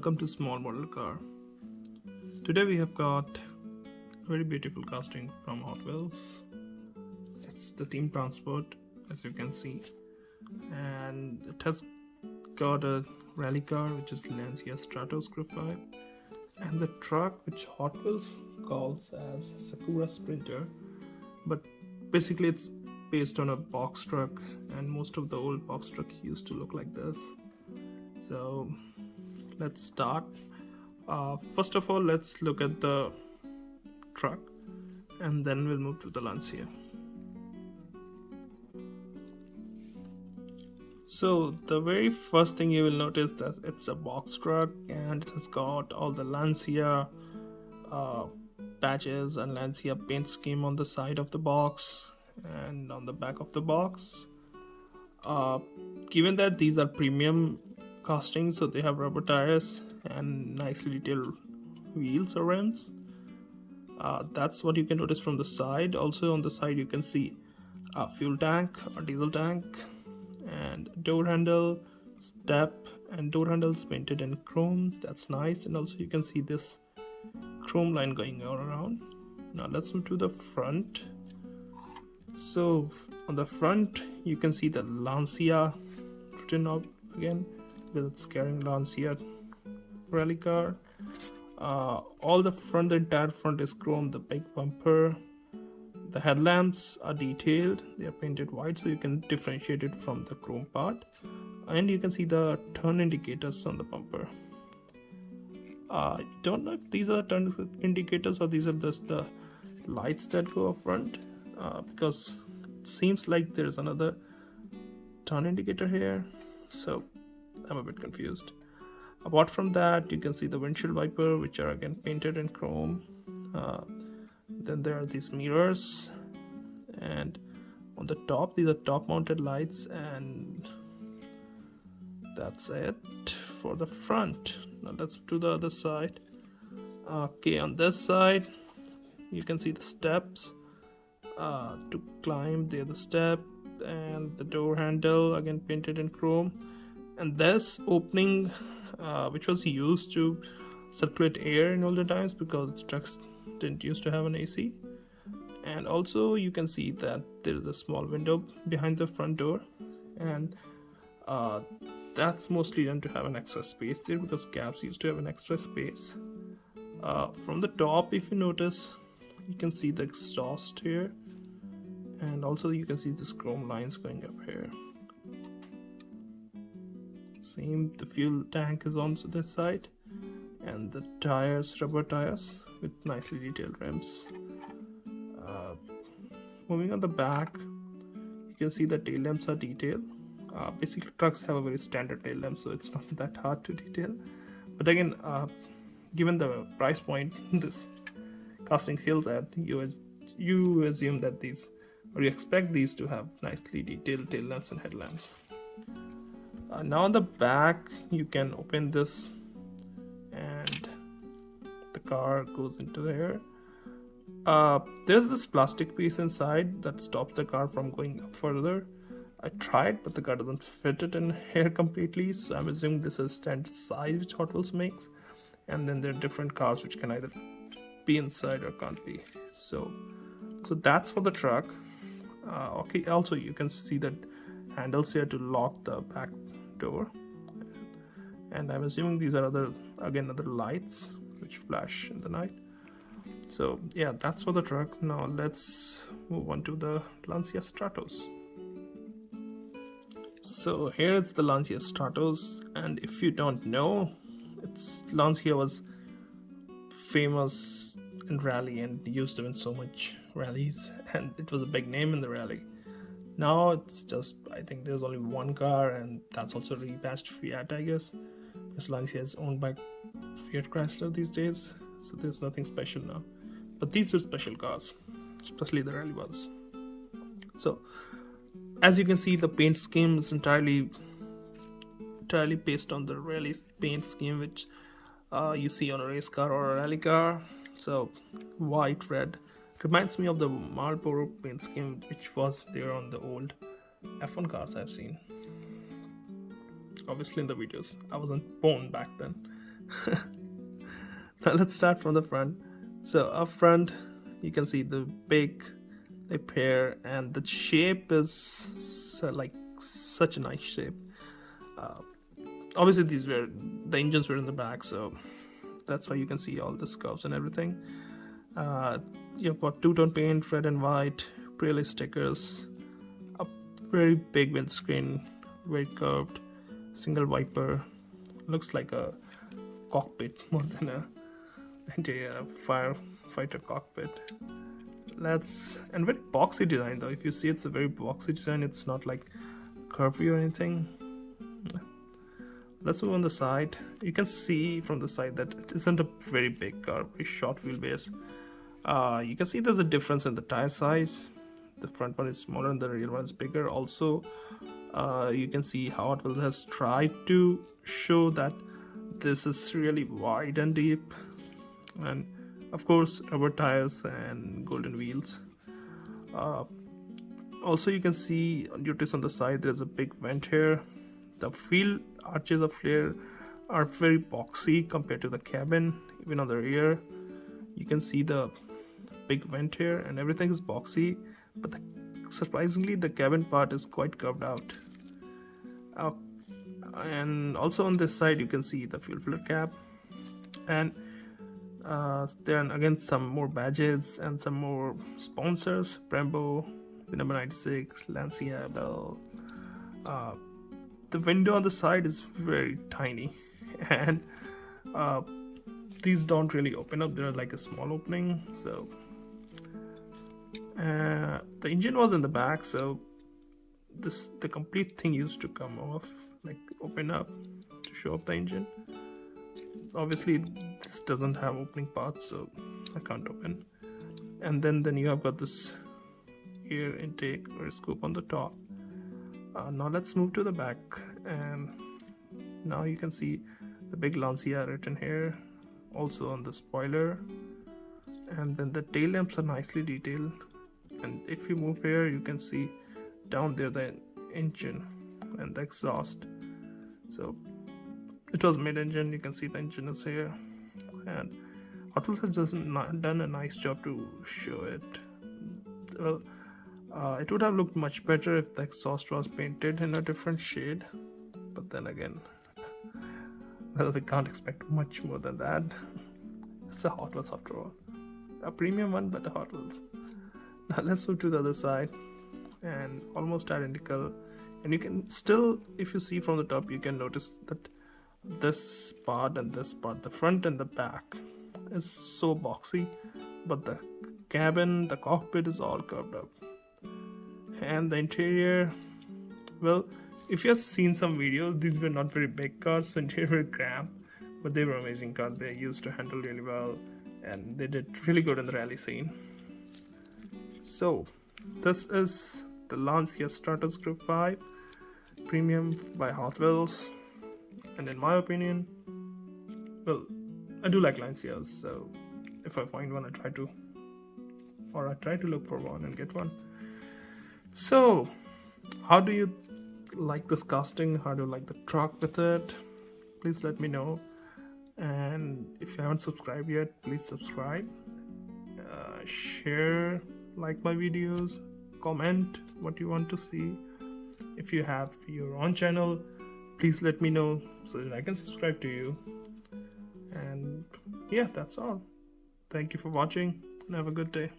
welcome to Small Model Car. Today we have got a very beautiful casting from Hotwheels. It's the Team Transport, as you can see, and it has got a rally car which is Lancia Stratos Group 5, and the truck which Hot Wheels calls as Sakura Sprinter, but basically it's based on a box truck, and most of the old box truck used to look like this. So let's start. First of all, let's look at the truck and then we'll move to the Lancia. So the very first thing you will notice that it's a box truck and it has got all the Lancia patches and Lancia paint scheme on the side of the box and on the back of the box. Given that these are premium castings, so they have rubber tires and nicely detailed wheels or rims. That's what you can notice from the side. Also on the side you can see a fuel tank or diesel tank and door handle, step, and door handles painted in chrome. That's nice. And also you can see this chrome line going all around. Now let's move to the front. So on the front you can see the Lancia written up again because it's carrying Lancia rally car. All the front, the entire front is chrome. The big bumper, the headlamps are detailed, they are painted white so you can differentiate it from the chrome part, and you can see the turn indicators on the bumper. I don't know if these are turn indicators or these are just the lights that go up front, because it seems like there's another turn indicator here, so I'm a bit confused. Apart from that, you can see the windshield wiper, which are again painted in chrome. Then there are these mirrors, and on the top these are top mounted lights, and that's it for the front. Now let's do the other side. Okay, on this side you can see the steps to climb. There the step and the door handle again painted in chrome, and this opening which was used to circulate air in older times because the trucks didn't used to have an AC. And also you can see that there is a small window behind the front door, and that's mostly done to have an extra space there because cabs used to have an extra space. From the top, if you notice, you can see the exhaust here, and also you can see this chrome lines going up here. Same, the fuel tank is on this side, and the tires, rubber tires with nicely detailed rims. Moving on the back, you can see the tail lamps are detailed. Basically trucks have a very standard tail lamp, so it's not that hard to detail, but again, given the price point this casting sells at, you assume that these, or you expect these to have nicely detailed tail lamps and headlamps. Now on the back you can open this and the car goes into there. There's this plastic piece inside that stops the car from going up further. I tried, but the car doesn't fit it in here completely, so I'm assuming this is standard size which Hot Wheels makes, and then there are different cars which can either be inside or can't be. So that's for the truck. Okay, also you can see that handles here to lock the back door, and I'm assuming these are other lights which flash in the night. So yeah, that's for the truck. Now let's move on to the Lancia Stratos. So here it's the Lancia Stratos, and if you don't know, Lancia was famous in rally and used to win so much rallies, and it was a big name in the rally. Now it's just, I think there's only one car, and that's also rebadged Fiat, I guess, because Lancia is owned by Fiat Chrysler these days, so there's nothing special now. But these were special cars, especially the rally ones. So as you can see, the paint scheme is entirely based on the rally paint scheme which you see on a race car or a rally car. So white, red, reminds me of the Marlboro paint scheme which was there on the old F1 cars I've seen. Obviously in the videos. I wasn't born back then. Now let's start from the front. So up front, you can see the big lip here, and the shape is like such a nice shape. Obviously, the engines were in the back, so that's why you can see all the curves and everything. You've got two-tone paint, red and white, Pirelli stickers, a very big windscreen, very curved, single wiper. Looks like a cockpit more than a interior firefighter cockpit. And very boxy design though. If you see, it's a very boxy design. It's not like curvy or anything. Let's move on the side. You can see from the side that it isn't a very big car, very short wheelbase. You can see there's a difference in the tire size. The front one is smaller and the rear one is bigger. Also, you can see how Hotwheels has tried to show that this is really wide and deep, and of course rubber tires and golden wheels. Also, you can notice on the side there's a big vent here. The wheel arches of flare are very boxy compared to the cabin. Even on the rear, you can see the big vent here, and everything is boxy, but surprisingly the cabin part is quite curved out. And also on this side you can see the fuel filler cap, and there are again some more badges and some more sponsors: Brembo, the number 96, Lancia, Bell. The window on the side is very tiny, and these don't really open up. They're like a small opening. So the engine was in the back, so the complete thing used to come off, like open up to show up the engine. Obviously this doesn't have opening parts, so I can't open. And then you have got this air intake or scoop on the top. Now let's move to the back, and now you can see the big Lancia written here, also on the spoiler. And then the tail lamps are nicely detailed, and if you move here you can see down there the engine and the exhaust. So it was mid-engine. You can see the engine is here, and Hotwheels has just done a nice job to show it. Well, it would have looked much better if the exhaust was painted in a different shade, but then again, well, we can't expect much more than that. It's a Hot Wheels after all, a premium one, but a Hot Wheels. Now let's move to the other side, and almost identical. And you can still, if you see from the top, you can notice that this part and this part, the front and the back, is so boxy, but the cabin, the cockpit is all curved up. And the interior, well, if you have seen some videos, these were not very big cars, so interior were cramped, but they were amazing cars. They used to handle really well, and they did really good in the rally scene. So this is the Lancia Stratos Group 5 Premium by Hot Wheels, and in my opinion, well, I do like Lancias, so if I find one, I try to look for one and get one. So how do you like this casting? How do you like the truck with it? Please let me know. And if you haven't subscribed yet, please subscribe, share, like my videos, comment what you want to see. If you have your own channel, please let me know so that I can subscribe to you. And yeah, that's all. Thank you for watching, and have a good day.